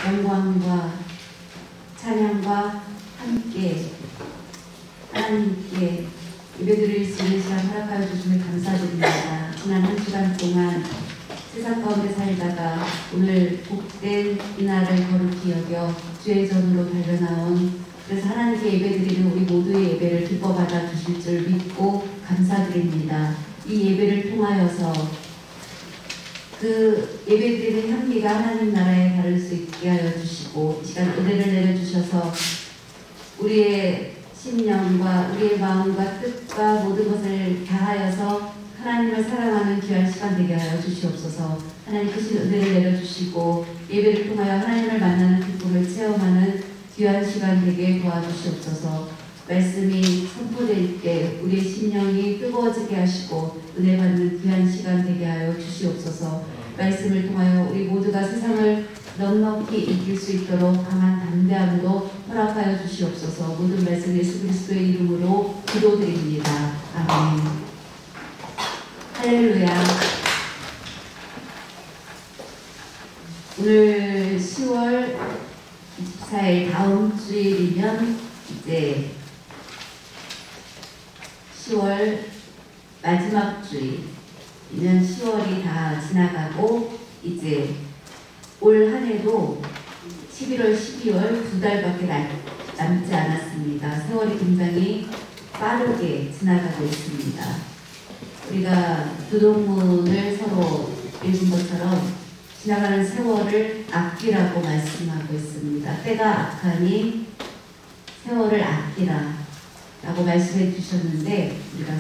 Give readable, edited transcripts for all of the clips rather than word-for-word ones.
영광과 찬양과 함께 하나님께 예배드릴 수 있는 시간 허락하여 주심을 감사드립니다. 지난 한 주간 동안 세상 가운데 살다가 오늘 복된 이날을 거룩히 여겨 주의 전으로 달려나온, 그래서 하나님께 예배드리는 우리 모두의 예배를 기뻐 받아 주실 줄 믿고 감사드립니다. 이 예배를 통하여서 그 예배드리는 향기가 하나님 나라에 다를 수 있게 하여 주시고, 이 시간 은혜를 내려주셔서 우리의 심령과 우리의 마음과 뜻과 모든 것을 다하여서 하나님을 사랑하는 귀한 시간 되게 하여 주시옵소서. 하나님 크신 은혜를 내려주시고 예배를 통하여 하나님을 만나는 기쁨을 체험하는 귀한 시간 되게 도와주시옵소서. 말씀이 선포될 때 우리의 심령이 뜨거워지게 하시고 은혜 받는 귀한 시간 되게 하여 주시옵소서. 말씀을 통하여 우리 모두가 세상을 넉넉히 이길 수 있도록 강한 담대함도 허락하여 주시옵소서. 모든 말씀 예수 그리스도의 이름으로 기도드립니다. 아멘. 할렐루야. 오늘 10월 24일 다음 주일이면 이제 10월 마지막 주일이면 10월이 다 지나가고 이제 올 한 해도 11월, 12월 두 달밖에 남지 않았습니다. 세월이 굉장히 빠르게 지나가고 있습니다. 우리가 교동문을 서로 읽은 것처럼 지나가는 세월을 아끼라고 말씀하고 있습니다. 때가 악하니 세월을 아끼라 라고 말씀해 주셨는데, 우리가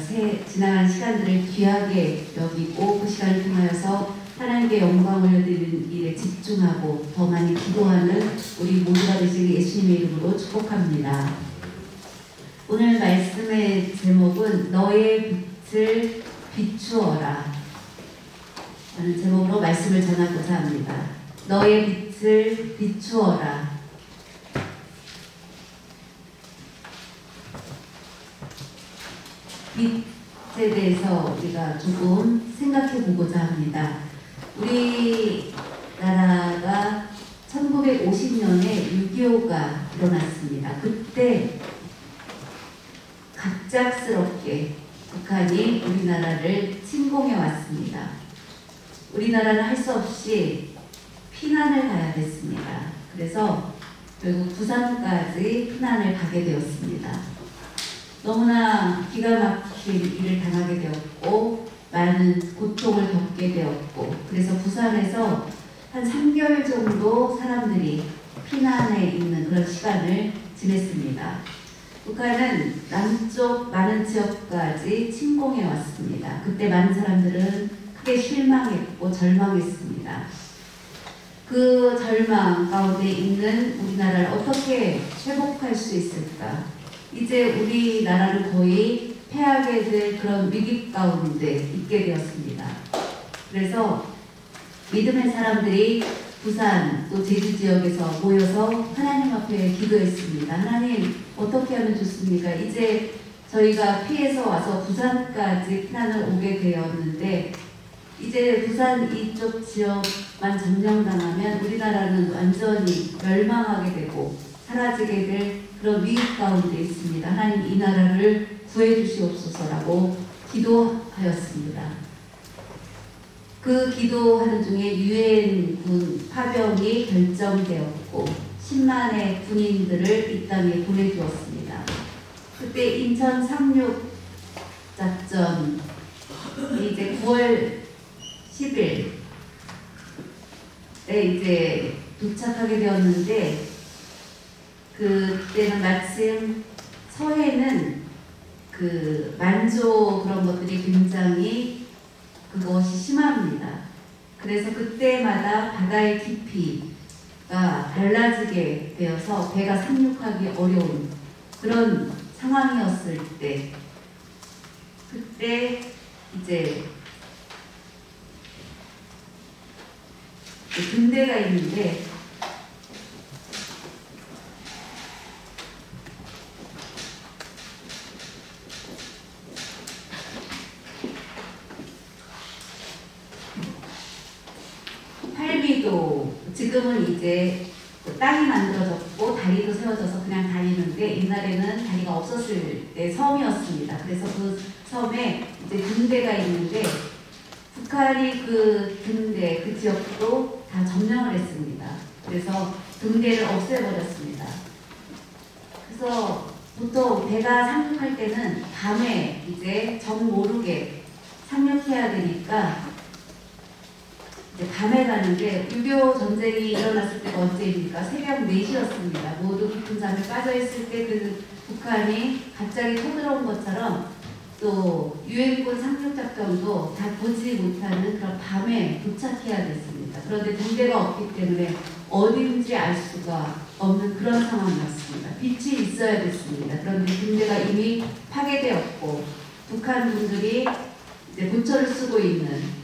지나가는 시간들을 귀하게 여기고 그 시간을 통하여서 하나님께 영광 올려드리는 일에 집중하고 더 많이 기도하는 우리 모두가 되시길 예수님의 이름으로 축복합니다. 오늘 말씀의 제목은 너의 빛을 비추어라 라는 제목으로 말씀을 전하고자 합니다. 너의 빛을 비추어라. 빛에 대해서 우리가 조금 생각해 보고자 합니다. 우리나라가 1950년에 6.25가 일어났습니다. 그때 갑작스럽게 북한이 우리나라를 침공해 왔습니다. 우리나라는 할 수 없이 피난을 가야 됐습니다. 그래서 결국 부산까지 피난을 가게 되었습니다. 너무나 기가 막힌 일을 당하게 되었고 많은 고통을 겪게 되었고, 그래서 부산에서 한 3개월 정도 사람들이 피난해 있는 그런 시간을 지냈습니다. 북한은 남쪽 많은 지역까지 침공해 왔습니다. 그때 많은 사람들은 크게 실망했고 절망했습니다. 그 절망 가운데 있는 우리나라를 어떻게 회복할 수 있을까? 이제 우리나라는 거의 패하게 될 그런 위기 가운데 있게 되었습니다. 그래서 믿음의 사람들이 부산 또 제주 지역에서 모여서 하나님 앞에 기도했습니다. 하나님 어떻게 하면 좋습니까? 이제 저희가 피해서 와서 부산까지 피난을 오게 되었는데 이제 부산 이쪽 지역만 점령당하면 우리나라는 완전히 멸망하게 되고 사라지게 될 그런 위기 가운데 있습니다. 하나님 이 나라를 구해주시옵소서라고 기도하였습니다. 그 기도하는 중에 유엔군 파병이 결정되었고 10만의 군인들을 이 땅에 보내주었습니다. 그때 인천 상륙 작전이 이제 9월 10일에 이제 도착하게 되었는데, 그때는 마침 서해는 그 만조 그런 것들이 굉장히 그것이 심합니다. 그래서 그때마다 바다의 깊이가 달라지게 되어서 배가 상륙하기 어려운 그런 상황이었을 때, 그때 이제 군대가 있는데 팔미도, 지금은 이제 땅이 만들어졌고 다리도 세워져서 그냥 다니는데 옛날에는 다리가 없었을 때 섬이었습니다. 그래서 그 섬에 이제 등대가 있는데 북한이 그 등대, 그 지역도 다 점령을 했습니다. 그래서 등대를 없애버렸습니다. 그래서 보통 배가 상륙할 때는 밤에 이제 정 모르게 상륙해야 되니까 이제 밤에 가는데 6.25 전쟁이 일어났을 때가 언제입니까? 새벽 4시였습니다. 모두 깊은 잠에 빠져있을 때 그 북한이 갑자기 쳐들어온 것처럼 또 유엔군 상륙작전도 다 보지 못하는 그런 밤에 도착해야 됐습니다. 그런데 등대가 없기 때문에 어딘지 알 수가 없는 그런 상황이었습니다. 빛이 있어야 됐습니다. 그런데 등대가 이미 파괴되었고 북한 분들이 이제 부처를 쓰고 있는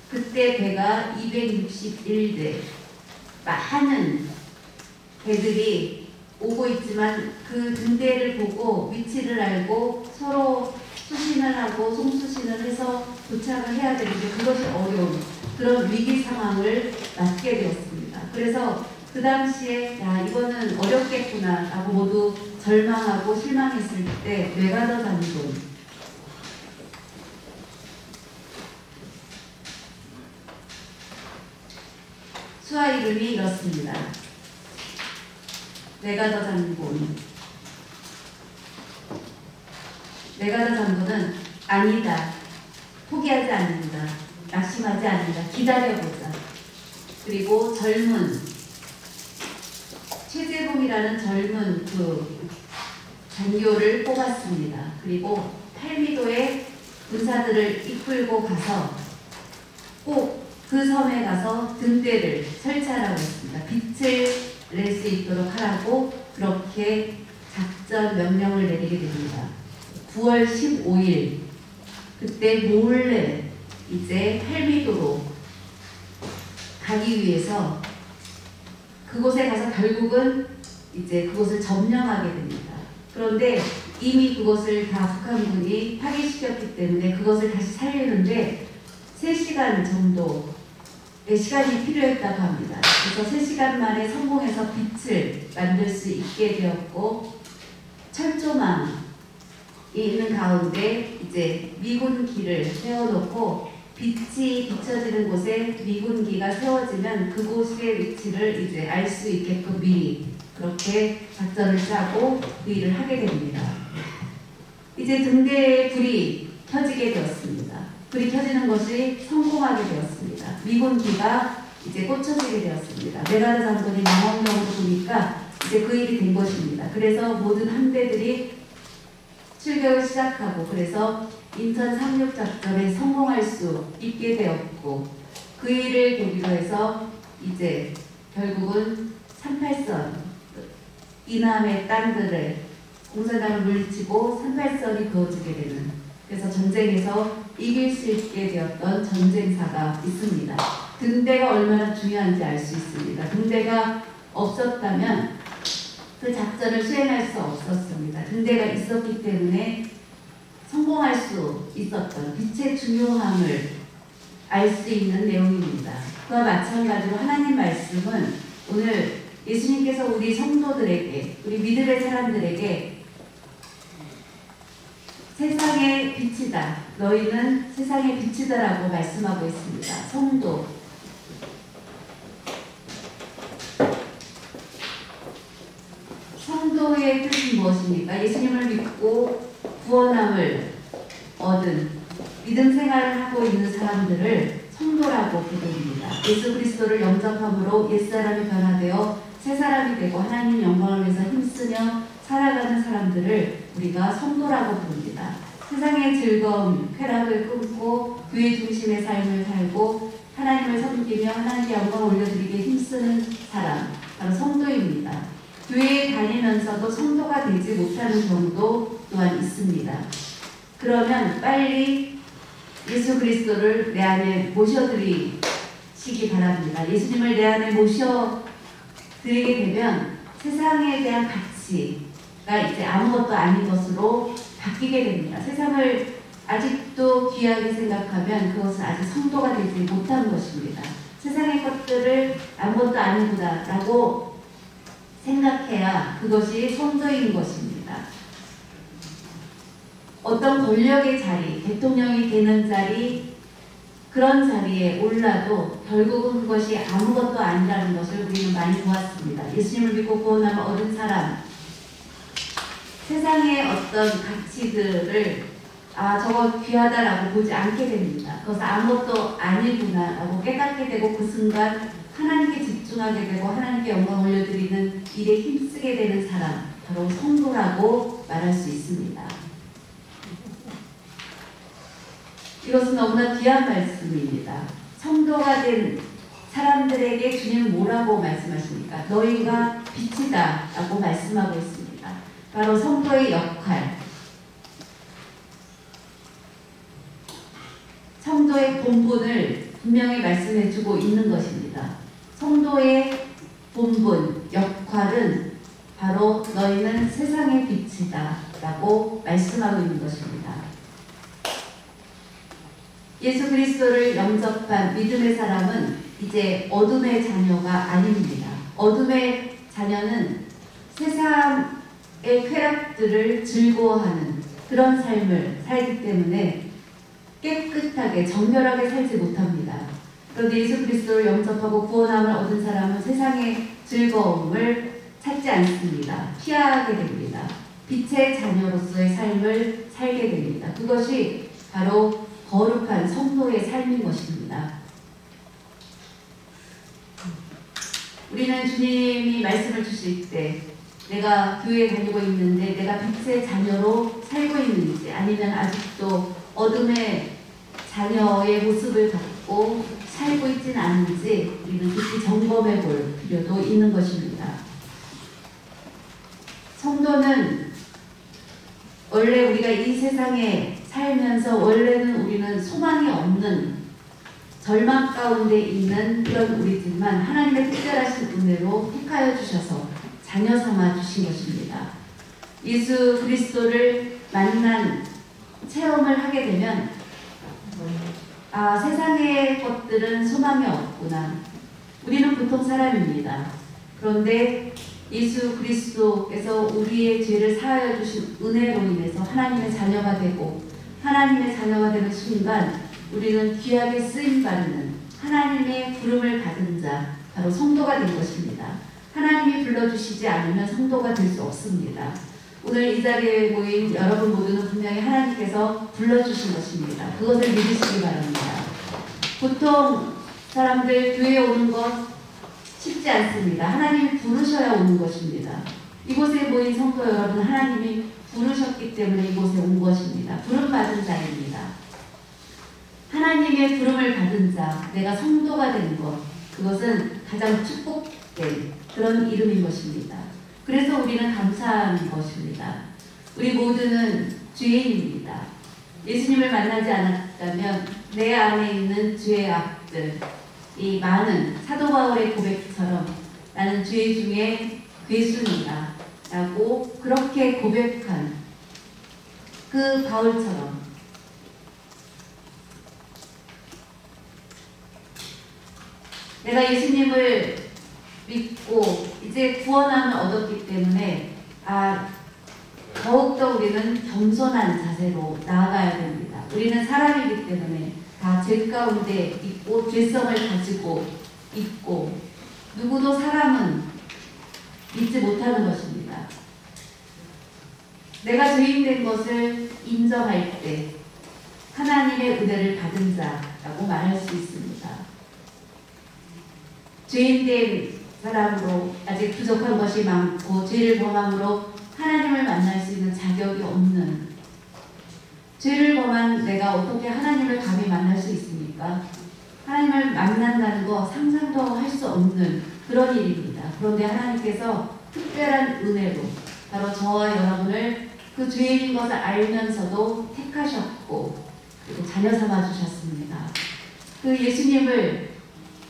그때 배가 261대 많은 배들이 오고 있지만 그 등대를 보고 위치를 알고 서로 수신을 하고 송수신을 해서 도착을 해야 되는데 그것이 어려운 그런 위기 상황을 맞게 되었습니다. 그래서 그 당시에 야 이거는 어렵겠구나 라고 모두 절망하고 실망했을 때 뇌가더 장군 수하 이름이 이렇습니다. 뇌가더 장군. 뇌가더 장군은 아니다. 포기하지 않는다. 낙심하지 않는다. 기다려보자. 그리고 젊은 최재봉이라는 젊은 그 장교를 뽑았습니다. 그리고 팔미도에 군사들을 이끌고 가서 꼭 그 섬에 가서 등대를 설치하라고 했습니다. 빛을 낼 수 있도록 하라고 그렇게 작전 명령을 내리게 됩니다. 9월 15일 그때 몰래 이제 팔미도로 가기 위해서 그곳에 가서 결국은 이제 그곳을 점령하게 됩니다. 그런데 이미 그것을 다 북한군이 파괴시켰기 때문에 그것을 다시 살리는데 3시간 정도의 시간이 필요했다고 합니다. 그래서 3시간 만에 성공해서 빛을 만들 수 있게 되었고 철조망이 있는 가운데 이제 미군기를 세워놓고 빛이 비춰지는 곳에 미군기가 세워지면 그곳의 위치를 이제 알 수 있게끔 미리 그렇게 작전을 짜고 그 일을 하게 됩니다. 이제 등대에 불이 켜지게 되었습니다. 불이 켜지는 것이 성공하게 되었습니다. 미군기가 이제 꽂혀지게 되었습니다. 뇌가더 장군이 망원경으로 보니까 이제 그 일이 된 것입니다. 그래서 모든 함대들이 출격을 시작하고 그래서 인천 상륙작전에 성공할 수 있게 되었고 그 일을 계기로 해서 이제 결국은 38선 이남의 땅들을 공산당을 물리치고 38선이 그어지게 되는 그래서 전쟁에서 이길 수 있게 되었던 전쟁사가 있습니다. 등대가 얼마나 중요한지 알 수 있습니다. 등대가 없었다면 그 작전을 수행할 수 없었습니다. 등대가 있었기 때문에 성공할 수 있었던 빛의 중요함을 알 수 있는 내용입니다. 그와 마찬가지로 하나님 말씀은 오늘 예수님께서 우리 성도들에게 우리 믿음의 사람들에게 세상의 빛이다. 너희는 세상의 빛이다라고 말씀하고 있습니다. 성도. 성도의 뜻은 무엇입니까? 예수님을 믿고 구원함을 얻은 믿음 생활을 하고 있는 사람들을 성도라고 부릅니다. 예수 그리스도를 영접함으로 옛사람이 변화되어 새사람이 되고 하나님 영광을 위해서 힘쓰며 살아가는 사람들을 우리가 성도라고 부릅니다. 세상의 즐거움, 쾌락을 끊고 교회 중심의 삶을 살고 하나님을 섬기며 하나님의 영광을 올려드리기에 힘쓰는 사람, 바로 성도입니다. 교회에 다니면서도 성도가 되지 못하는 경우도 또한 있습니다. 그러면 빨리 예수 그리스도를 내 안에 모셔드리시기 바랍니다. 예수님을 내 안에 모셔드리게 되면 세상에 대한 가치가 이제 아무것도 아닌 것으로 바뀌게 됩니다. 세상을 아직도 귀하게 생각하면 그것은 아직 성도가 되지 못한 것입니다. 세상의 것들을 아무것도 아니구나 라고 생각해야 그것이 성도인 것입니다. 어떤 권력의 자리, 대통령이 되는 자리, 그런 자리에 올라도 결국은 그것이 아무것도 아니라는 것을 우리는 많이 보았습니다. 예수님을 믿고 구원함을 얻은 사람, 세상의 어떤 가치들을 저거 귀하다라고 보지 않게 됩니다. 그것은 아무것도 아니구나라고 깨닫게 되고 그 순간 하나님께 집중하게 되고 하나님께 영광 올려드리는 일에 힘쓰게 되는 사람, 바로 성도라고 말할 수 있습니다. 이것은 너무나 귀한 말씀입니다. 성도가 된 사람들에게 주님은 뭐라고 말씀하십니까? 너희가 빛이다 라고 말씀하고 있습니다. 바로 성도의 역할, 성도의 본분을 분명히 말씀해주고 있는 것입니다. 성도의 본분, 역할은 바로 너희는 세상의 빛이다 라고 말씀하고 있는 것입니다. 예수 그리스도를 영접한 믿음의 사람은 이제 어둠의 자녀가 아닙니다. 어둠의 자녀는 세상의 쾌락들을 즐거워하는 그런 삶을 살기 때문에 깨끗하게 정결하게 살지 못합니다. 그런데 예수 그리스도를 영접하고 구원함을 얻은 사람은 세상의 즐거움을 찾지 않습니다. 피하게 됩니다. 빛의 자녀로서의 삶을 살게 됩니다. 그것이 바로 거룩한 성도의 삶인 것입니다. 우리는 주님이 말씀을 주실 때 내가 교회에 다니고 있는데 내가 빛의 자녀로 살고 있는지 아니면 아직도 어둠의 자녀의 모습을 갖고 살고 있지는 않은지 우리는 깊이 점검해 볼 필요도 있는 것입니다. 성도는 원래 우리가 이 세상에 살면서 원래는 우리는 소망이 없는 절망 가운데 있는 그런 우리지만 하나님의 특별하신 은혜로 택하여 주셔서 자녀 삼아 주신 것입니다. 예수 그리스도를 만난 체험을 하게 되면 세상의 것들은 소망이 없구나. 우리는 보통 사람입니다. 그런데 예수 그리스도께서 우리의 죄를 사하여 주신 은혜로 인해서 하나님의 자녀가 되고 하나님의 자녀가 되는 순간 우리는 귀하게 쓰임받는 하나님의 부름을 받은 자, 바로 성도가 된 것입니다. 하나님이 불러주시지 않으면 성도가 될 수 없습니다. 오늘 이 자리에 모인 여러분 모두는 분명히 하나님께서 불러주신 것입니다. 그것을 믿으시기 바랍니다. 보통 사람들 교회에 오는 것 쉽지 않습니다. 하나님이 부르셔야 오는 것입니다. 이곳에 모인 성도 여러분, 하나님이 부르셨기 때문에 이곳에 온 것입니다. 부름받은 자입니다. 하나님의 부름을 받은 자, 내가 성도가 된 것, 그것은 가장 축복된 그런 이름인 것입니다. 그래서 우리는 감사한 것입니다. 우리 모두는 죄인입니다. 예수님을 만나지 않았다면 내 안에 있는 죄의 악들, 이 많은 사도 바울의 고백처럼 나는 죄 중에 괴수이다 라고 그렇게 고백한 그 바울처럼 내가 예수님을 믿고 이제 구원함을 얻었기 때문에 더욱더 우리는 겸손한 자세로 나아가야 됩니다. 우리는 사람이기 때문에 다 죄 가운데 있고 죄성을 가지고 있고 누구도 사람은 믿지 못하는 것입니다. 내가 죄인된 것을 인정할 때 하나님의 은혜를 받은 자라고 말할 수 있습니다. 죄인된 사람으로 아직 부족한 것이 많고 죄를 범함으로 하나님을 만날 수 있는 자격이 없는, 죄를 범한 내가 어떻게 하나님을 감히 만날 수 있습니까? 하나님을 만난다는 거 상상도 할 수 없는 그런 일입니다. 그런데 하나님께서 특별한 은혜로 바로 저와 여러분을 그 죄인인 것을 알면서도 택하셨고 그리고 자녀 삼아 주셨습니다. 그 예수님을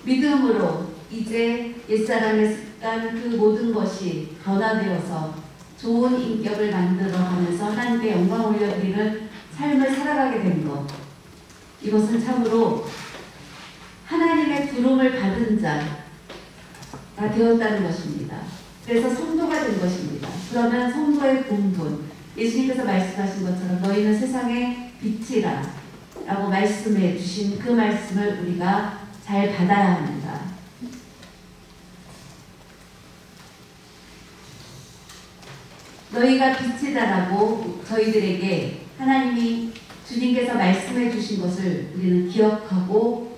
믿음으로 이제 옛사람의 습관 그 모든 것이 변화되어서 좋은 인격을 만들어가면서 하나님께 영광 올려드리는 삶을 살아가게 된 것, 이것은 참으로 하나님의 부름을 받은 자가 되었다는 것입니다. 그래서 성도가 된 것입니다. 그러면 성도의 본분, 예수님께서 말씀하신 것처럼 너희는 세상의 빛이라 라고 말씀해 주신 그 말씀을 우리가 잘 받아야 합니다. 너희가 빛이다라고 저희들에게 하나님이 주님께서 말씀해 주신 것을 우리는 기억하고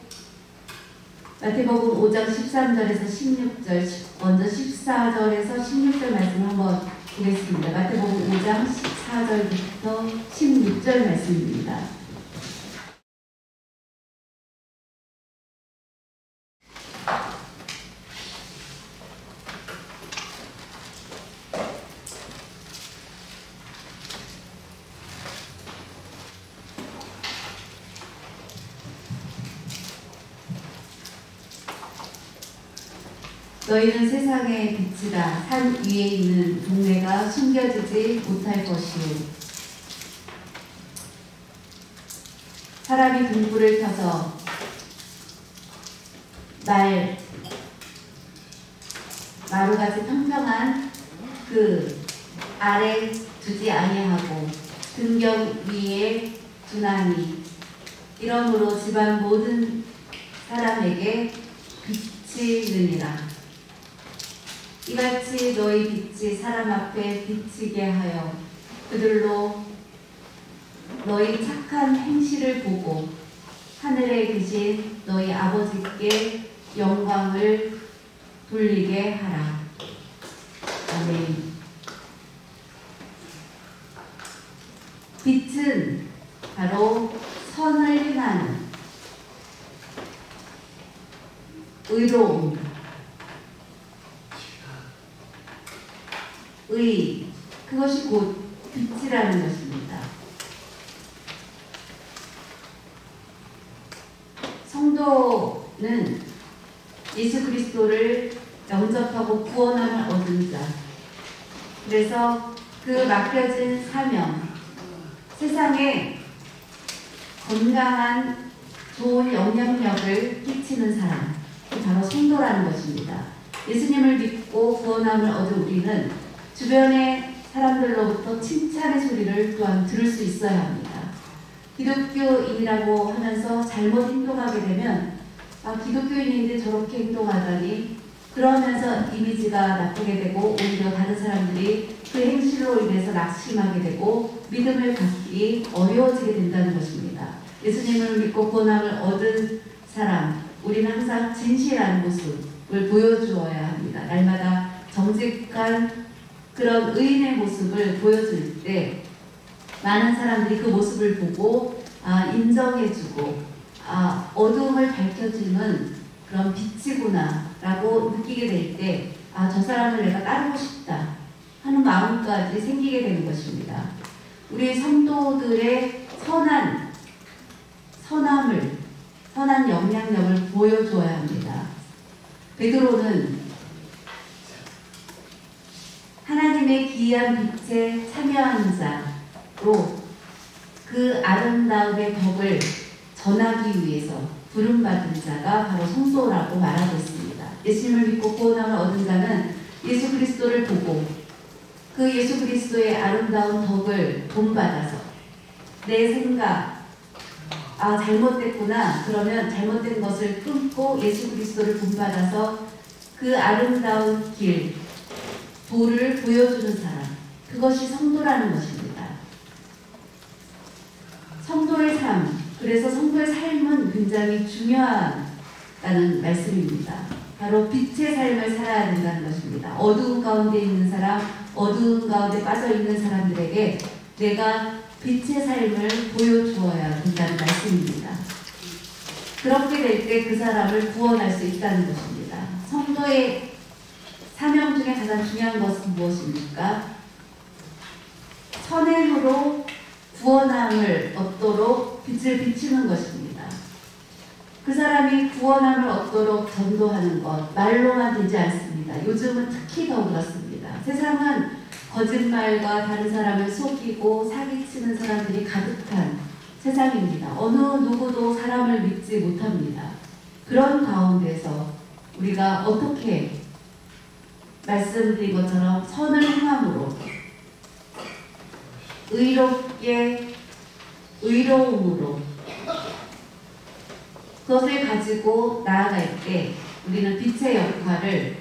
마태복음 5장 13절에서 16절, 먼저 14절에서 16절 말씀 한번 보겠습니다. 마태복음 5장 14절부터 16절 말씀입니다. 너희는 세상의 빛이다. 산 위에 있는 동네가 숨겨지지 못할 것이요. 사람이 등불을 켜서 마루같이 평평한 그 아래 두지 아니하고 등경 위에 두나니 이러므로 집안 모든 사람에게 빛이 느니라. 이같이 너희 빛이 사람 앞에 비치게 하여 그들로 너희 착한 행실을 보고 하늘에 계신 너희 아버지께 영광을 돌리게 하라. 아멘. 빛은 바로 선을 행하는 의로움, 그것이 곧 빛이라는 것입니다. 성도는 예수 그리스도를 영접하고 구원함을 얻은 자. 그래서 그 맡겨진 사명, 세상에 건강한 좋은 영향력을 끼치는 사람, 바로 성도라는 것입니다. 예수님을 믿고 구원함을 얻은 우리는 주변의 사람들로부터 칭찬의 소리를 또한 들을 수 있어야 합니다. 기독교인이라고 하면서 잘못 행동하게 되면 기독교인인데 저렇게 행동하다니 그러면서 이미지가 나쁘게 되고 오히려 다른 사람들이 그 행실로 인해서 낙심하게 되고 믿음을 갖기 어려워지게 된다는 것입니다. 예수님을 믿고 구원함을 얻은 사람, 우리는 항상 진실한 모습을 보여주어야 합니다. 날마다 정직한 그런 의인의 모습을 보여줄 때 많은 사람들이 그 모습을 보고 인정해주고 어두움을 밝혀주는 그런 빛이구나 라고 느끼게 될 때 저 사람을 내가 따르고 싶다 하는 마음까지 생기게 되는 것입니다. 우리 성도들의 선한 영향력을 보여줘야 합니다. 베드로는 하나님의 귀한 빛에 참여한 자로 그 아름다움의 덕을 전하기 위해서 부름받은 자가 바로 성도라고 말하고 있습니다. 예수님을 믿고 구원함을 얻은 자는 예수 그리스도를 보고 그 예수 그리스도의 아름다운 덕을 본받아서 내 생각, 잘못됐구나. 그러면 잘못된 것을 끊고 예수 그리스도를 본받아서 그 아름다운 길, 도를 보여주는 사람. 그것이 성도라는 것입니다. 성도의 삶. 그래서 성도의 삶은 굉장히 중요하다는 말씀입니다. 바로 빛의 삶을 살아야 된다는 것입니다. 어두운 가운데 있는 사람, 어두운 가운데 빠져있는 사람들에게 내가 빛의 삶을 보여주어야 된다는 말씀입니다. 그렇게 될 때 그 사람을 구원할 수 있다는 것입니다. 성도의 사명 중에 가장 중요한 것은 무엇입니까? 선행으로 구원함을 얻도록 빛을 비추는 것입니다. 그 사람이 구원함을 얻도록 전도하는 것, 말로만 되지 않습니다. 요즘은 특히 더 그렇습니다. 세상은 거짓말과 다른 사람을 속이고 사기치는 사람들이 가득한 세상입니다. 어느 누구도 사람을 믿지 못합니다. 그런 가운데서 우리가 어떻게 말씀드린 것처럼 선을 행함으로 의롭게 의로움으로 그것을 가지고 나아갈 때 우리는 빛의 역할을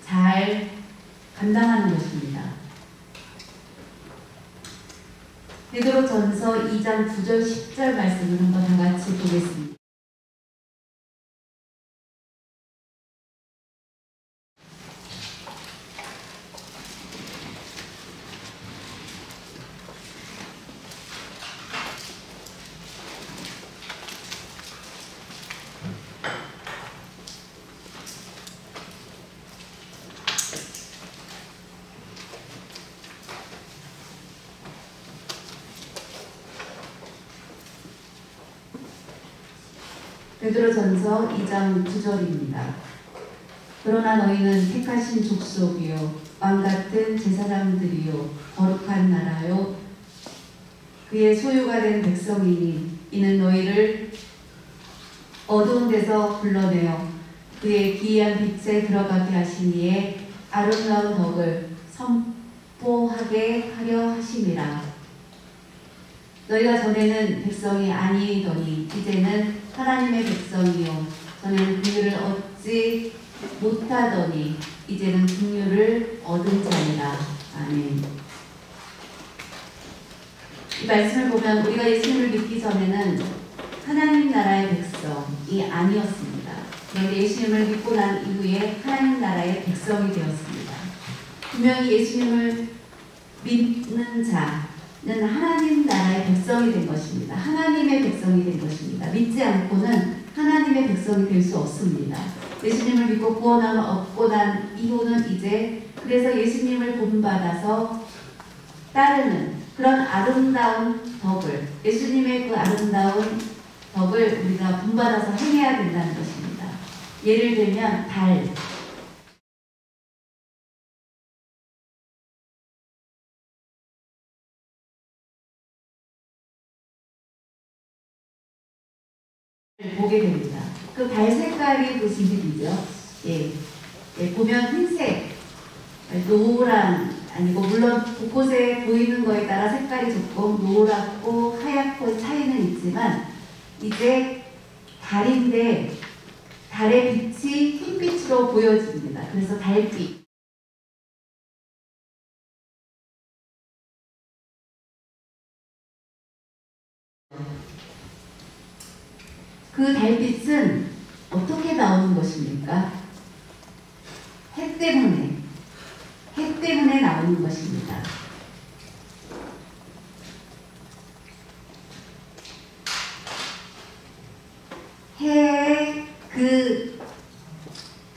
잘 감당하는 것입니다. 베드로전서 2장 9절 10절 말씀을 한번 다 같이 보겠습니다. 베드로전서 2장 9절입니다. 그러나 너희는 택하신 족속이요 왕같은 제사장들이요 거룩한 나라요 그의 소유가 된 백성이니 이는 너희를 어두운 데서 불러내어 그의 기이한 빛에 들어가게 하시니에 아름다운 덕을 선포하게 하려 하심이라. 너희가 전에는 백성이 아니더니 이제는 하나님의 백성이요 전에는 긍휼을 얻지 못하더니 이제는 긍휼을 얻은 자니라. 아멘. 이 말씀을 보면 우리가 예수님을 믿기 전에는 하나님 나라의 백성이 아니었습니다. 그런데 예수님을 믿고 난 이후에 하나님 나라의 백성이 되었습니다. 분명히 예수님을 믿는 자는 하나님 나라의 백성이 된 것입니다. 하나님의 백성이 된 것입니다. 믿지 않고는 하나님의 백성이 될 수 없습니다. 예수님을 믿고 구원함을 얻고 난 이후는 이제 그래서 예수님을 본받아서 따르는 그런 아름다운 덕을, 예수님의 그 아름다운 덕을 우리가 본받아서 행해야 된다는 것입니다. 예를 들면 달, 보게 됩니다. 그 달 색깔이 그 진흙이죠. 보면 흰색, 노란 아니고 물론 곳곳에 보이는 거에 따라 색깔이 조금 노랗고 하얗고 차이는 있지만 이제 달인데 달의 빛이 흰빛으로 보여집니다. 그래서 달빛. 그 달빛은 어떻게 나오는 것입니까? 해 때문에 나오는 것입니다. 해의 그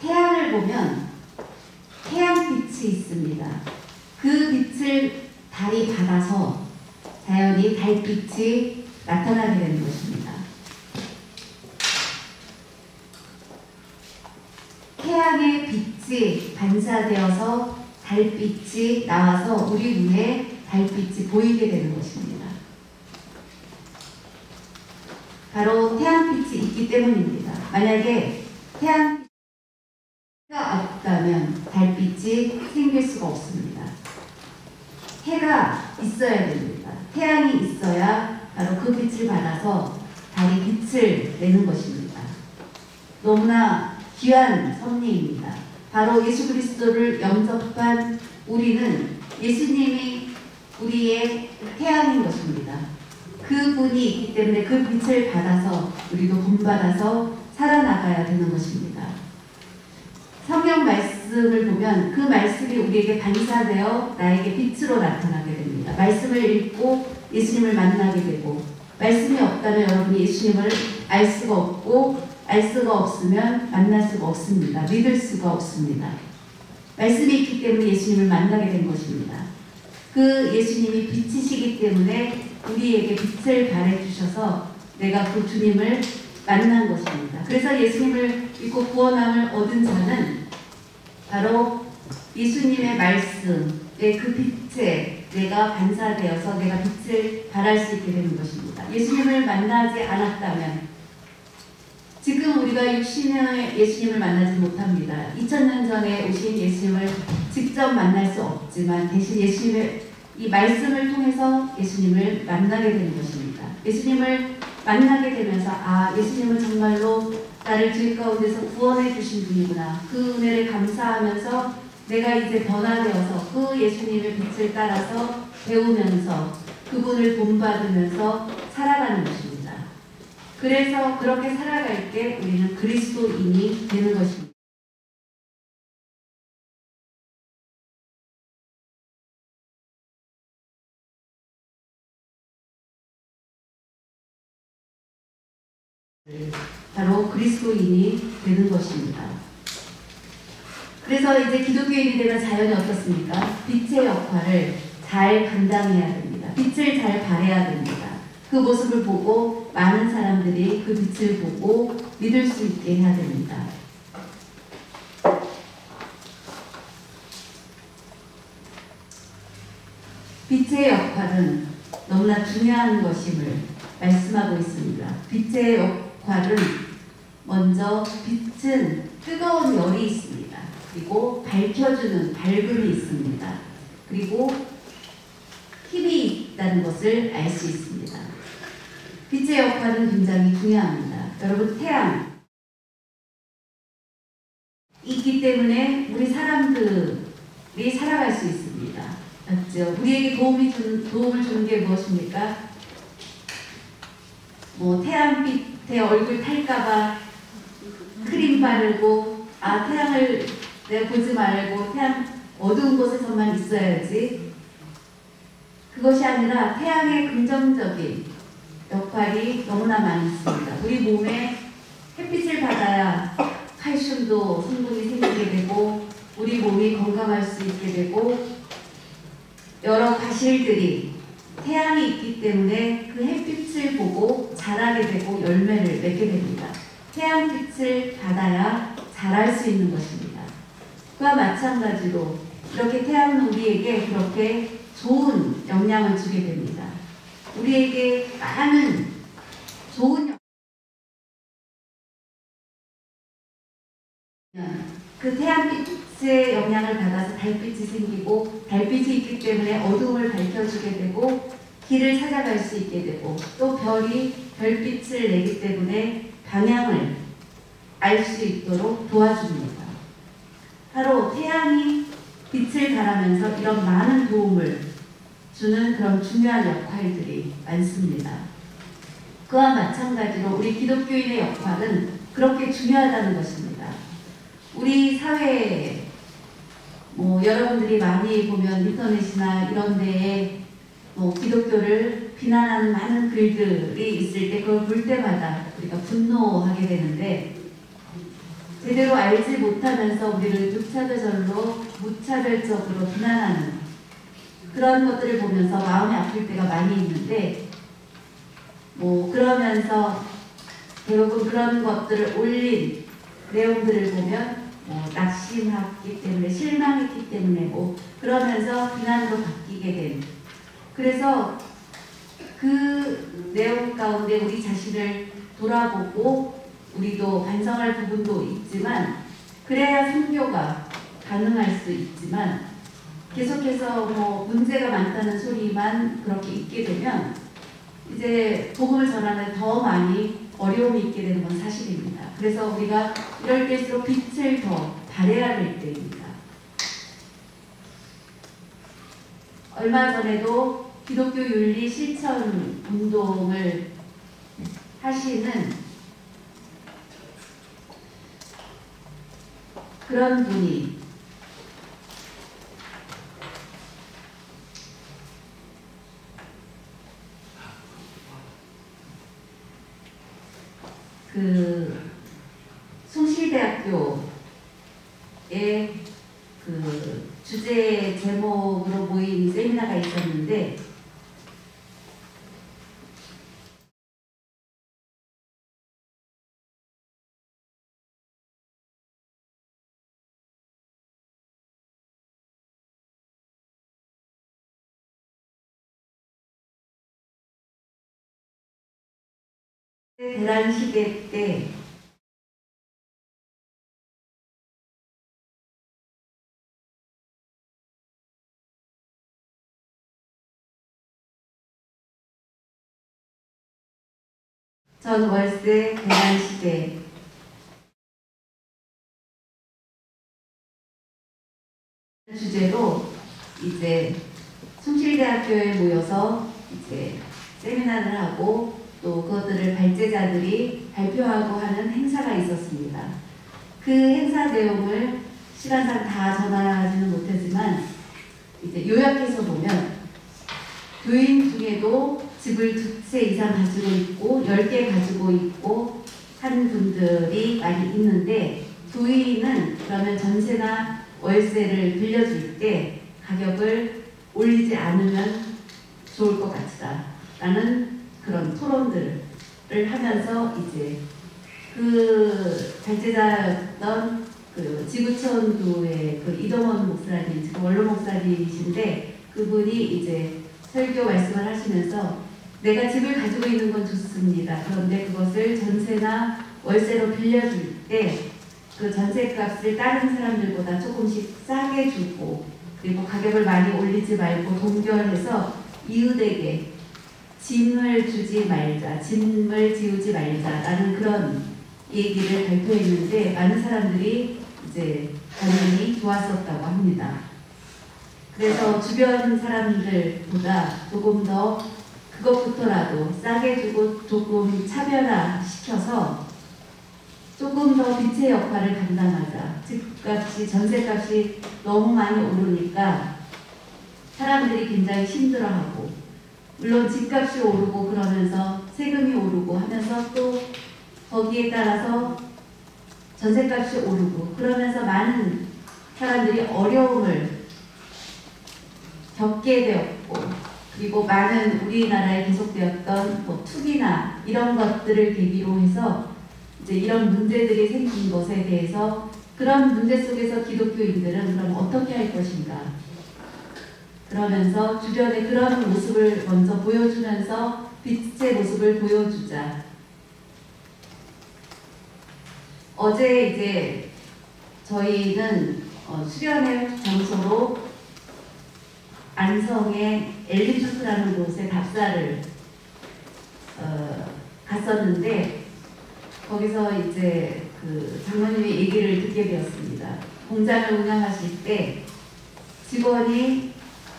태양을 보면 태양빛이 있습니다. 그 빛을 달이 받아서 자연히 달빛이 나타나게 되는 것입니다. 태양의 빛이 반사되어서 달빛이 나와서 우리 눈에 달빛이 보이게 되는 것입니다. 바로 태양빛이 있기 때문입니다. 만약에 태양가 없다면 달빛이 생길 수가 없습니다. 해가 있어야 됩니다. 태양이 있어야 바로 그 빛을 받아서 달이 빛을 내는 것입니다. 너무나 귀한 섭리입니다. 바로 예수 그리스도를 영접한 우리는 예수님이 우리의 태양인 것입니다. 그분이 있기 때문에 그 빛을 받아서 우리도 본받아서 살아나가야 되는 것입니다. 성경 말씀을 보면 그 말씀이 우리에게 반사되어 나에게 빛으로 나타나게 됩니다. 말씀을 읽고 예수님을 만나게 되고, 말씀이 없다면 여러분이 예수님을 알 수가 없고, 알 수가 없으면 만날 수가 없습니다. 믿을 수가 없습니다. 말씀이 있기 때문에 예수님을 만나게 된 것입니다. 그 예수님이 빛이시기 때문에 우리에게 빛을 발해주셔서 내가 그 주님을 만난 것입니다. 그래서 예수님을 믿고 구원함을 얻은 자는 바로 예수님의 말씀의 그 빛에 내가 반사되어서 내가 빛을 발할 수 있게 되는 것입니다. 예수님을 만나지 않았다면 지금 우리가 육신의 예수님을 만나지 못합니다. 2000년 전에 오신 예수님을 직접 만날 수 없지만 대신 예수님의 이 말씀을 통해서 예수님을 만나게 되는 것입니다. 예수님을 만나게 되면서 예수님은 정말로 나를 죄 가운데서 구원해 주신 분이구나. 그 은혜를 감사하면서 내가 이제 변화되어서 그 예수님의 빛을 따라서 배우면서 그분을 본받으면서 살아가는 것입니다. 그래서 그렇게 살아갈 때 우리는 그리스도인이 되는 것입니다. 바로 그리스도인이 되는 것입니다. 그래서 이제 기독교인이 되면 자연히 어떻습니까? 빛의 역할을 잘 감당해야 됩니다. 빛을 잘 발해야 됩니다. 그 모습을 보고 많은 사람들이 그 빛을 보고 믿을 수 있게 해야 됩니다. 빛의 역할은 너무나 중요한 것임을 말씀하고 있습니다. 빛의 역할은 먼저 빛은 뜨거운 열이 있습니다. 그리고 밝혀주는 밝음이 있습니다. 그리고 힘이 있다는 것을 알 수 있습니다. 빛의 역할은 굉장히 중요합니다. 여러분, 태양이 있기 때문에 우리 사람들이 살아갈 수 있습니다. 맞죠? 우리에게 도움을 주는 게 무엇입니까? 태양빛에 얼굴 탈까봐 크림 바르고, 태양을 내가 보지 말고 태양 어두운 곳에서만 있어야지. 그것이 아니라 태양의 긍정적인 역할이 너무나 많이 있습니다. 우리 몸에 햇빛을 받아야 칼슘도 성분이 생기게 되고 우리 몸이 건강할 수 있게 되고 여러 과실들이 태양이 있기 때문에 그 햇빛을 보고 자라게 되고 열매를 맺게 됩니다. 태양빛을 받아야 자랄 수 있는 것입니다. 그와 마찬가지로 이렇게 태양은 우리에게 그렇게 좋은 영향을 주게 됩니다. 우리에게 많은 좋은 그 태양빛의 영향을 받아서 달빛이 생기고 달빛이 있기 때문에 어둠을 밝혀주게 되고 길을 찾아갈 수 있게 되고 또 별이 별빛을 내기 때문에 방향을 알 수 있도록 도와줍니다. 바로 태양이 빛을 발하면서 이런 많은 도움을 주는 그런 중요한 역할들이 많습니다. 그와 마찬가지로 우리 기독교인의 역할은 그렇게 중요하다는 것입니다. 우리 사회에 여러분들이 많이 보면 인터넷이나 이런 데에 기독교를 비난하는 많은 글들이 있을 때 그걸 볼 때마다 우리가 분노하게 되는데 제대로 알지 못하면서 우리를 무차별적으로 비난하는 그런 것들을 보면서 마음이 아플 때가 많이 있는데 그러면서 대부분 그런 것들을 올린 내용들을 보면 낙심했기 때문에 실망했기 때문에 그러면서 비난으로 바뀌게 된 그래서 그 내용 가운데 우리 자신을 돌아보고 우리도 반성할 부분도 있지만 그래야 선교가 가능할 수 있지만 계속해서 문제가 많다는 소리만 그렇게 있게 되면 이제 복음을 전하는 더 많이 어려움이 있게 되는 건 사실입니다. 그래서 우리가 이럴 때일수록 빛을 더 발해야 될 때입니다. 얼마 전에도 기독교 윤리 실천 운동을 하시는 그런 분이 숭실대학교에 주제 제목으로 모인 세미나가 있었는데 대란 시대 때 전 월세 대란 시대 주제로 이제 숭실대학교에 모여서 이제 세미나를 하고 또 그것들을 발제자들이 발표하고 하는 행사가 있었습니다. 그 행사 내용을 시간상 다 전하지는 못했지만 이제 요약해서 보면 교인 중에도 집을 2채 이상 가지고 있고 10개 가지고 있고 한 분들이 많이 있는데 교인은 그러면 전세나 월세를 빌려줄 때 가격을 올리지 않으면 좋을 것 같다 라는 그런 토론들을 하면서 이제 그 발제자였던 그 지구촌교회 그 이동원 목사님, 지금 원로 목사님이신데 그분이 이제 설교 말씀을 하시면서 내가 집을 가지고 있는 건 좋습니다. 그런데 그것을 전세나 월세로 빌려줄 때 그 전세값을 다른 사람들보다 조금씩 싸게 주고 그리고 가격을 많이 올리지 말고 동결해서 이웃에게 짐을 주지 말자, 짐을 지우지 말자라는 그런 얘기를 발표했는데 많은 사람들이 이제 반응이 좋았었다고 합니다. 그래서 주변 사람들보다 조금 더 그것부터라도 싸게 주고 조금 차별화시켜서 조금 더 빛의 역할을 감당하자. 집값이, 전세값이 너무 많이 오르니까 사람들이 굉장히 힘들어하고 물론 집값이 오르고 그러면서 세금이 오르고 하면서 또 거기에 따라서 전세값이 오르고 그러면서 많은 사람들이 어려움을 겪게 되었고 그리고 많은 우리나라에 계속되었던 뭐 투기나 이런 것들을 계기로 해서 이제 이런 문제들이 생긴 것에 대해서 그런 문제 속에서 기독교인들은 그럼 어떻게 할 것인가 그러면서 주변에 그런 모습을 먼저 보여주면서 빛의 모습을 보여주자. 어제 이제 저희는 수련회 장소로 안성의 엘리주스라는 곳에 답사를 갔었는데 거기서 이제 그 장로님의 얘기를 듣게 되었습니다. 공장을 운영하실 때 직원이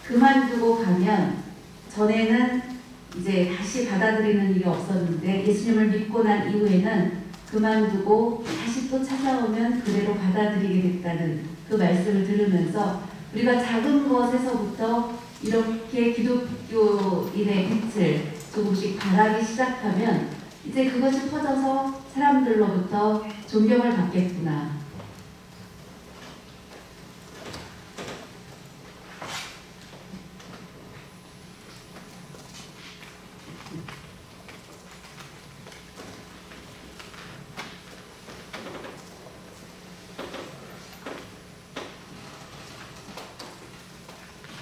그만두고 가면 전에는 이제 다시 받아들이는 일이 없었는데 예수님을 믿고 난 이후에는 그만두고 다시 또 찾아오면 그대로 받아들이게 됐다는 그 말씀을 들으면서 우리가 작은 것에서부터 이렇게 기독교인의 빛을 조금씩 발하기 시작하면 이제 그것이 퍼져서 사람들로부터 존경을 받겠구나.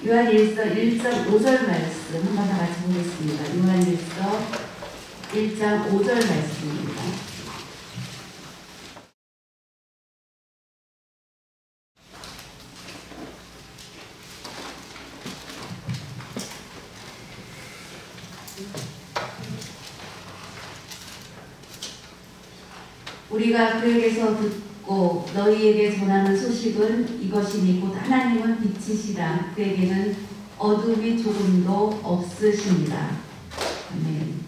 요한일서 1장 5절 말씀 한번 다 같이 보겠습니다. 요한일서 1장 5절 말씀입니다. 우리가 그에게서 듣고 너희에게 전하는 소식은 이것이니 곧 하나님은 빛이시라. 그에게는 어둠이 조금도 없으십니다. 아멘.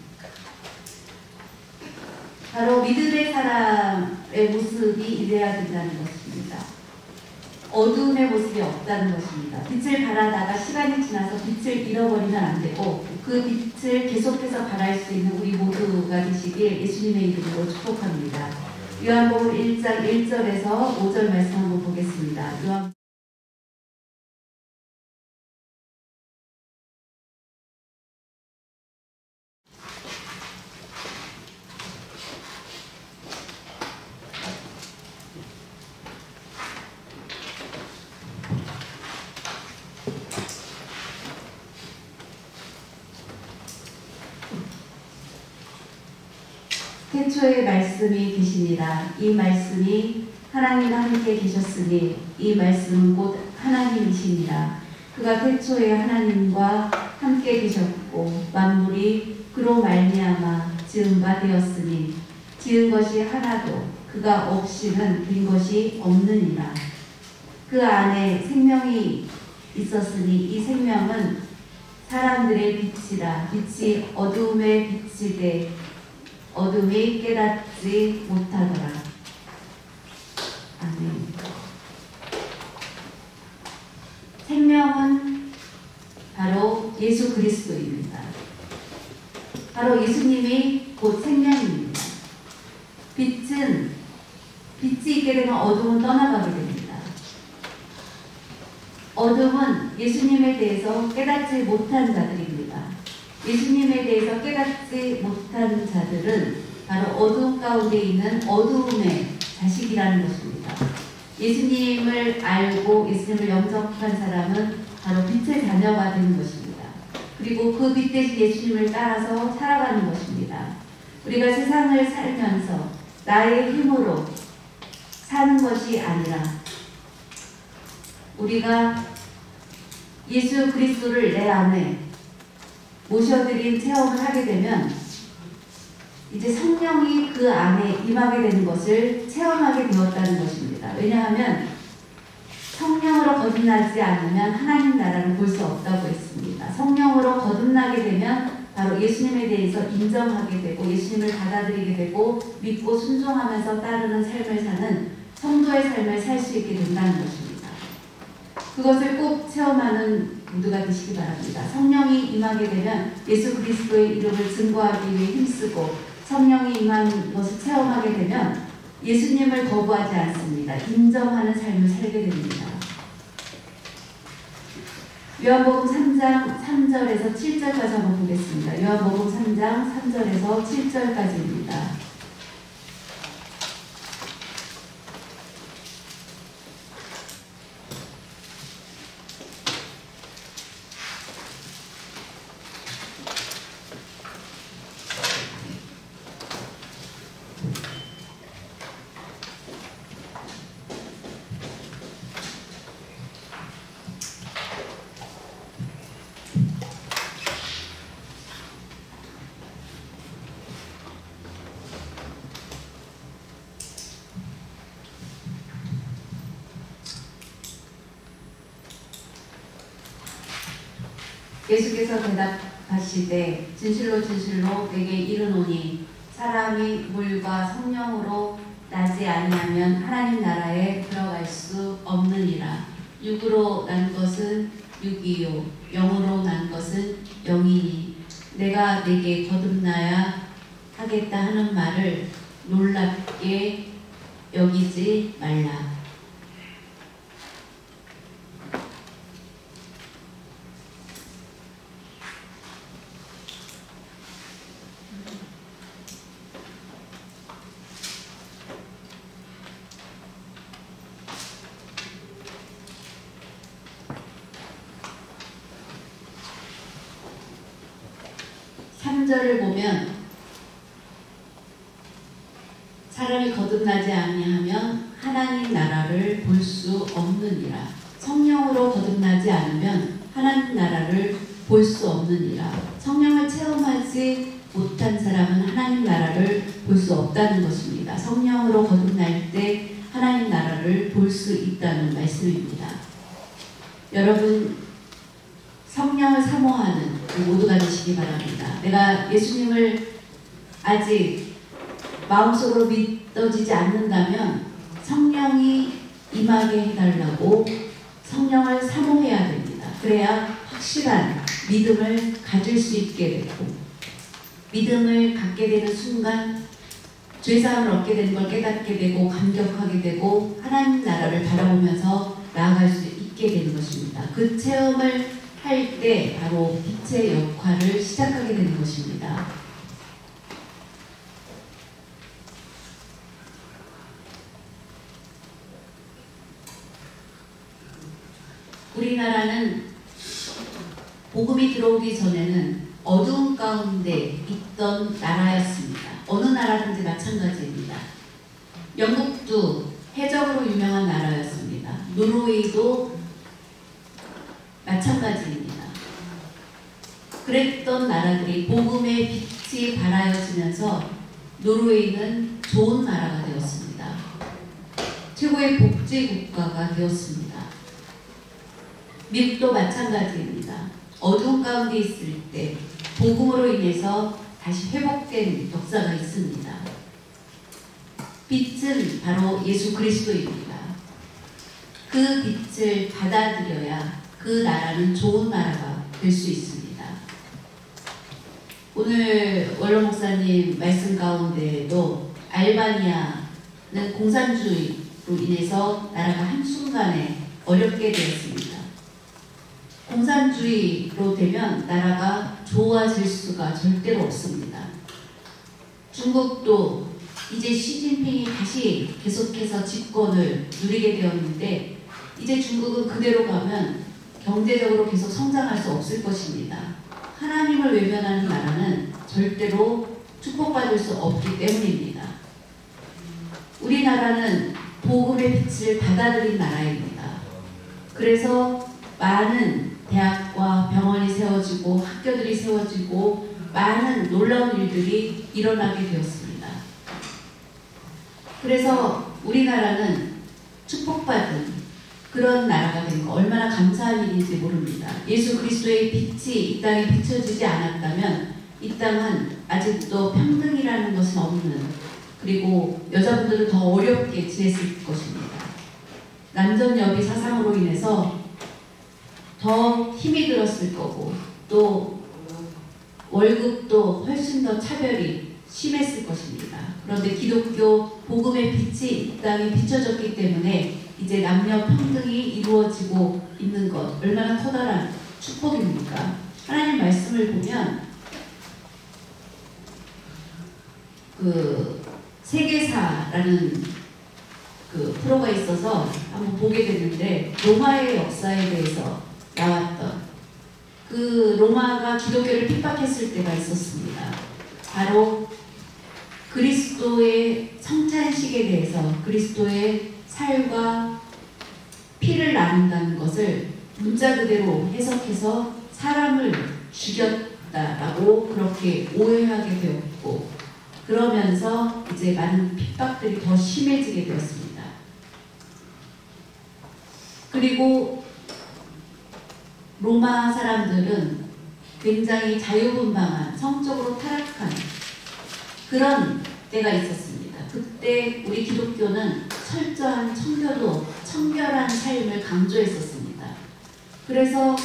바로 믿음의 사람의 모습이 이래야 된다는 것입니다. 어둠의 모습이 없다는 것입니다. 빛을 발하다가 시간이 지나서 빛을 잃어버리면 안 되고 그 빛을 계속해서 발할 수 있는 우리 모두가 되시길 예수님의 이름으로 축복합니다. 요한복음 1장 1절에서 5절 말씀 한번 보겠습니다. 태초에 말씀이 계시니라. 이 말씀이 하나님과 함께 계셨으니 이 말씀은 곧 하나님이시니라. 그가 태초에 하나님과 함께 계셨고 만물이 그로 말미암아 지은 바 되었으니 지은 것이 하나도 그가 없이는 된 것이 없느니라. 그 안에 생명이 있었으니 이 생명은 사람들의 빛이라. 빛이 어두움에 비치되 어둠이 깨닫지 못하더라. 아멘. 생명은 바로 예수 그리스도입니다. 바로 예수님이 곧 생명입니다. 빛이 있게 되면 어둠은 떠나가게 됩니다. 어둠은 예수님에 대해서 깨닫지 못한 자들입니다. 예수님에 대해서 깨닫지 못한 자들은 바로 어둠 가운데 있는 어두움의 자식이라는 것입니다. 예수님을 알고 예수님을 영접한 사람은 바로 빛의 자녀가 되는 것입니다. 그리고 그 빛 대신 예수님을 따라서 살아가는 것입니다. 우리가 세상을 살면서 나의 힘으로 사는 것이 아니라 우리가 예수 그리스도를 내 안에 모셔드린 체험을 하게 되면 이제 성령이 그 안에 임하게 되는 것을 체험하게 되었다는 것입니다. 왜냐하면 성령으로 거듭나지 않으면 하나님 나라를 볼 수 없다고 했습니다. 성령으로 거듭나게 되면 바로 예수님에 대해서 인정하게 되고 예수님을 받아들이게 되고 믿고 순종하면서 따르는 삶을 사는 성도의 삶을 살 수 있게 된다는 것입니다. 그것을 꼭 체험하는 모두가 되시기 바랍니다. 성령이 임하게 되면 예수 그리스도의 이름을 증거하기 위해 힘쓰고 성령이 임한 것을 체험하게 되면 예수님을 거부하지 않습니다. 인정하는 삶을 살게 됩니다. 요한복음 3장 3절에서 7절까지 한번 보겠습니다. 요한복음 3장 3절에서 7절까지입니다. 예수께서 대답하시되 진실로 진실로 내게 이르노니 사람이 물과 성령으로 나지 아니하면 하나님 나라에 들어갈 수 없느니라. 육으로 난 것은 육이요 영으로 난 것은 영이니 내가 내게 거듭나야 하겠다 하는 말을 놀랍게 여기지 말라. 를 보면 사람이 거듭나지 아니하면 하나님 나라를 볼 수 없느니라. 성령으로 거듭나지 않으면 하나님 나라를 볼 수 없느니라. 성령을 체험하지 못한 사람은 하나님 나라를 볼 수 없다는 것입니다. 성령으로 거듭날 때 하나님 나라를 볼 수 있다는 말씀입니다. 여러분 성령을 사모하는 모두가 되시기 바랍니다. 내가 예수님을 아직 마음속으로 믿어지지 않는다면 성령이 임하게 해달라고 성령을 사모해야 됩니다. 그래야 확실한 믿음을 가질 수 있게 되고 믿음을 갖게 되는 순간 죄사함을 얻게 되는 걸 깨닫게 되고 감격하게 되고 하나님 나라를 바라보면서 나아갈 수 있게 되는 것입니다. 그 체험을 할 때 바로 빛의 역할을 시작하게 되는 것입니다. 우리나라는 복음이 들어오기 전에는 어두운 가운데 있던 나라였습니다. 어느 나라든지 마찬가지입니다. 영국도 해적으로 유명한 나라였습니다. 노르웨이도 마찬가지입니다. 그랬던 나라들이 복음의 빛이 발하여지면서 노르웨이는 좋은 나라가 되었습니다. 최고의 복지국가가 되었습니다. 미국도 마찬가지입니다. 어두운 가운데 있을 때 복음으로 인해서 다시 회복된 역사가 있습니다. 빛은 바로 예수 그리스도입니다. 그 빛을 받아들여야 그 나라는 좋은 나라가 될 수 있습니다. 오늘 원로 목사님 말씀 가운데에도 알바니아는 공산주의로 인해서 나라가 한순간에 어렵게 되었습니다. 공산주의로 되면 나라가 좋아질 수가 절대로 없습니다. 중국도 이제 시진핑이 다시 계속해서 집권을 누리게 되었는데 이제 중국은 그대로 가면 경제적으로 계속 성장할 수 없을 것입니다. 하나님을 외면하는 나라는 절대로 축복받을 수 없기 때문입니다. 우리나라는 복음의 빛을 받아들인 나라입니다. 그래서 많은 대학과 병원이 세워지고 학교들이 세워지고 많은 놀라운 일들이 일어나게 되었습니다. 그래서 우리나라는 축복받은 그런 나라가 된 거 얼마나 감사한 일인지 모릅니다. 예수 그리스도의 빛이 이 땅에 비춰지지 않았다면 이 땅은 아직도 평등이라는 것은 없는, 그리고 여자분들은 더 어렵게 지냈을 것입니다. 남전여비 사상으로 인해서 더 힘이 들었을 거고 또 월급도 훨씬 더 차별이 심했을 것입니다. 그런데 기독교 복음의 빛이 이 땅에 비춰졌기 때문에 이제 남녀 평등이 이루어지고 있는 것 얼마나 커다란 축복입니까? 하나님 말씀을 보면 그 세계사라는 그 프로가 있어서 한번 보게 됐는데 로마의 역사에 대해서 나왔던 그 로마가 기독교를 핍박했을 때가 있었습니다. 바로 그리스도의 성찬식에 대해서 그리스도의 살과 피를 나눈다는 것을 문자 그대로 해석해서 사람을 죽였다라고 그렇게 오해하게 되었고, 그러면서 이제 많은 핍박들이 더 심해지게 되었습니다. 그리고 로마 사람들은 굉장히 자유분방한, 성적으로 타락한 그런 때가 있었습니다. 그때 우리 기독교는 철저한 청결한 삶을 강조했었습니다. 그래서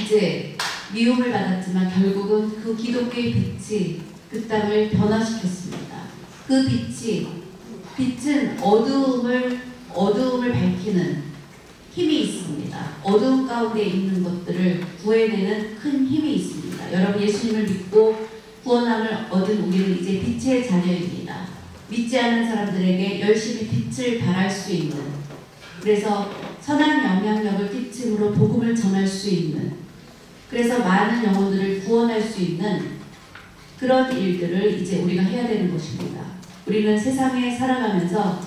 이제 미움을 받았지만 결국은 그 기독교의 빛이 그 땅을 변화시켰습니다. 그 빛은 어두움을 밝히는 힘이 있습니다. 어두움 가운데 있는 것들을 구해내는 큰 힘이 있습니다. 여러분, 예수님을 믿고 구원함을 얻은 우리는 이제 빛의 자녀입니다. 믿지 않는 사람들에게 열심히 빛을 발할 수 있는, 그래서 선한 영향력을 끼침으로 복음을 전할 수 있는, 그래서 많은 영혼들을 구원할 수 있는 그런 일들을 이제 우리가 해야 되는 것입니다. 우리는 세상에 살아가면서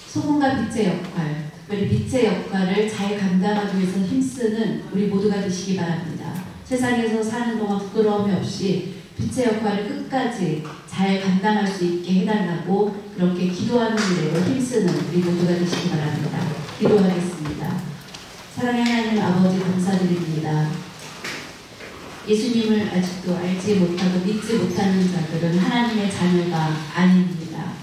소금과 빛의 역할, 특별히 빛의 역할을 잘 감당하기 위해서 힘쓰는 우리 모두가 되시기 바랍니다. 세상에서 사는 동안 부끄러움이 없이 빛의 역할을 끝까지 잘 감당할 수 있게 해달라고 그렇게 기도하는 일에 힘쓰는 우리 모두가 되시기 바랍니다. 기도하겠습니다. 사랑의 하나님 아버지, 감사드립니다. 예수님을 아직도 알지 못하고 믿지 못하는 자들은 하나님의 자녀가 아닙니다.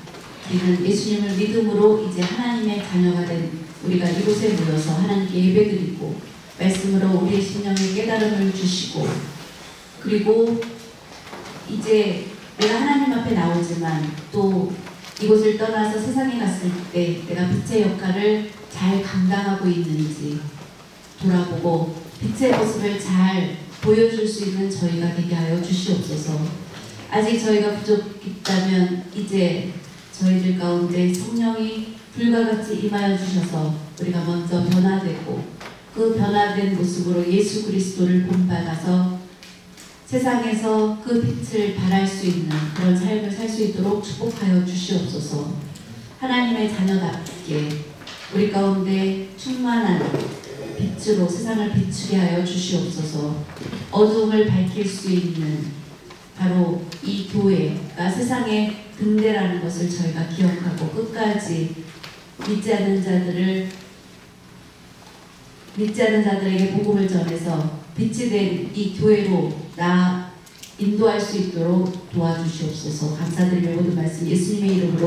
우리는 예수님을 믿음으로 이제 하나님의 자녀가 된 우리가 이곳에 모여서 하나님께 예배드리고 말씀으로 우리의 심령에 깨달음을 주시고, 그리고 이제 내가 하나님 앞에 나오지만 또 이곳을 떠나서 세상에 갔을 때 내가 빛의 역할을 잘 감당하고 있는지 돌아보고 빛의 모습을 잘 보여줄 수 있는 저희가 되게 하여 주시옵소서. 아직 저희가 부족했다면 이제 저희들 가운데 성령이 불과 같이 임하여 주셔서 우리가 먼저 변화되고 그 변화된 모습으로 예수 그리스도를 본받아서 세상에서 그 빛을 발할 수 있는 그런 삶을 살 수 있도록 축복하여 주시옵소서. 하나님의 자녀답게 우리 가운데 충만한 빛으로 세상을 비추게 하여 주시옵소서. 어둠을 밝힐 수 있는 바로 이 교회가 세상의 등대라는 것을 저희가 기억하고 끝까지 믿지 않는 자들에게 복음을 전해서 빛이 된 이 교회로 인도할 수 있도록 도와주시옵소서. 감사드리며 모든 말씀 예수님의 이름으로